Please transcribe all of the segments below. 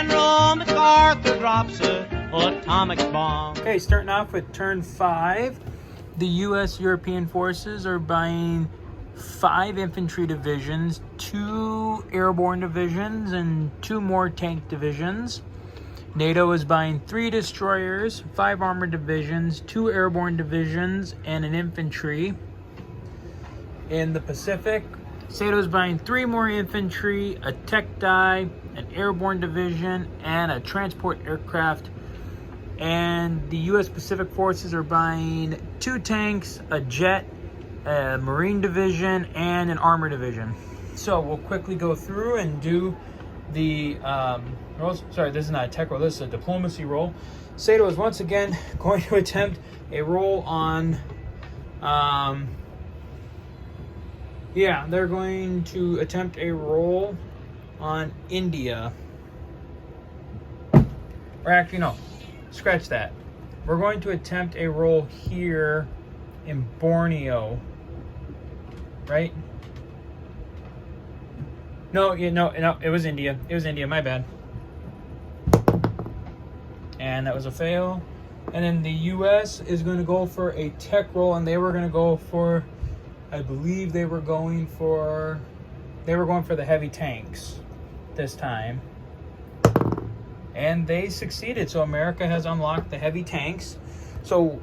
General MacArthur drops a atomic bomb. Okay, starting off with turn 5. The U.S. European forces are buying 5 infantry divisions, 2 airborne divisions, and 2 more tank divisions. NATO is buying 3 destroyers, 5 armored divisions, 2 airborne divisions, and an infantry. In the Pacific, SATO is buying 3 more infantry, a tech die, an airborne division, and a transport aircraft. And the U.S. Pacific forces are buying 2 tanks, a jet, a marine division, and an armor division. So we'll quickly go through and do the sorry, this is not a tech roll, this is a diplomacy roll. SATO is once again going to attempt a roll on they're going to attempt a roll on India. Or actually, no, scratch that. We're going to attempt a roll here in Borneo, right? No, it was India. It was India, my bad. And that was a fail. And then the U.S. is going to go for a tech roll, and they were going to go for, I believe they were going for the heavy tanks this time. And they succeeded. So America has unlocked the heavy tanks. So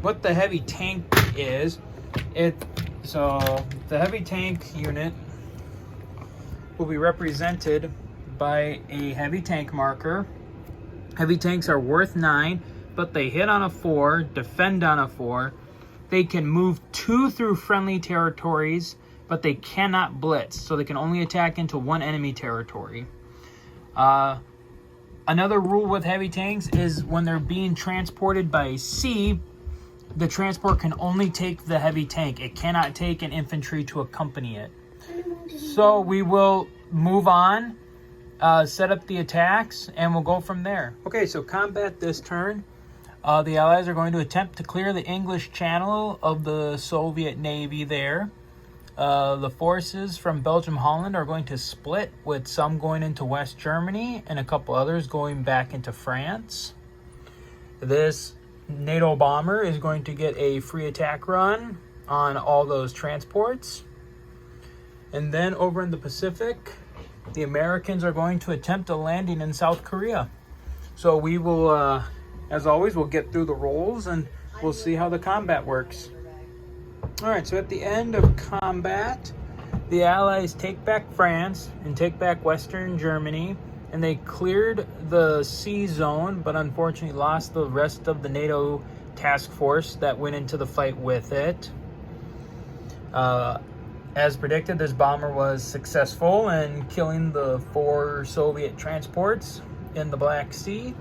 what the heavy tank is, so the heavy tank unit will be represented by a heavy tank marker. Heavy tanks are worth 9, but they hit on a 4, defend on a 4. They can move 2 through friendly territories, but they cannot blitz, so they can only attack into 1 enemy territory. Another rule with heavy tanks is when they're being transported by sea, the transport can only take the heavy tank. It cannot take an infantry to accompany it. So we will move on, set up the attacks, and we'll go from there. Okay, so combat this turn. The Allies are going to attempt to clear the English Channel of the Soviet Navy there. The forces from Belgium, Holland are going to split, with some going into West Germany and a couple others going back into France. This NATO bomber is going to get a free attack run on all those transports. And then over in the Pacific, the Americans are going to attempt a landing in South Korea. So we will, as always, we'll get through the rolls and we'll see how the combat works. Alright, so at the end of combat, the Allies take back France and take back Western Germany, and they cleared the sea zone, but unfortunately lost the rest of the NATO task force that went into the fight with it. As predicted, this bomber was successful in killing the 4 Soviet transports in the Black Sea.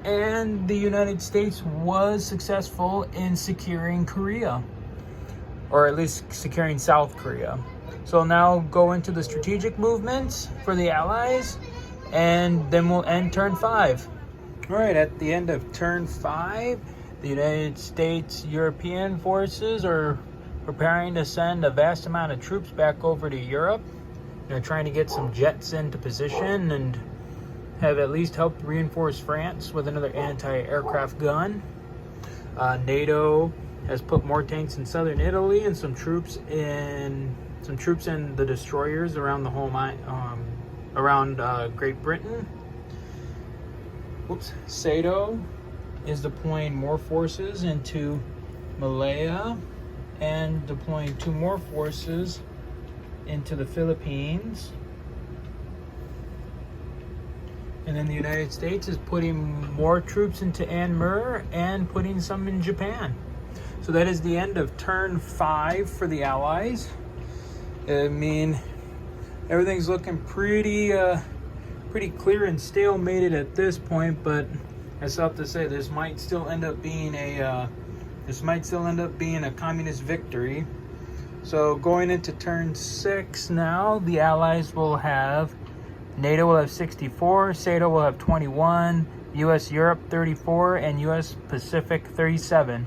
And the United States was successful in securing Korea, or at least securing South Korea. So now go into the strategic movements for the Allies, and then we'll end turn 5. All right, at the end of turn 5, the United States European forces are preparing to send a vast amount of troops back over to Europe. They're trying to get some jets into position and have at least helped reinforce France with another anti-aircraft gun. NATO has put more tanks in southern Italy and some troops in the destroyers around the home around Great Britain. SATO is deploying more forces into Malaya and deploying 2 more forces into the Philippines. And then the United States is putting more troops into Anmur and putting some in Japan. So that is the end of turn 5 for the Allies. I mean, everything's looking pretty clear and stalemated at this point, but I still have to say this might still end up being a communist victory. So going into turn 6 now, the Allies will have, NATO will have 64, SATO will have 21, US Europe 34, and US Pacific 37.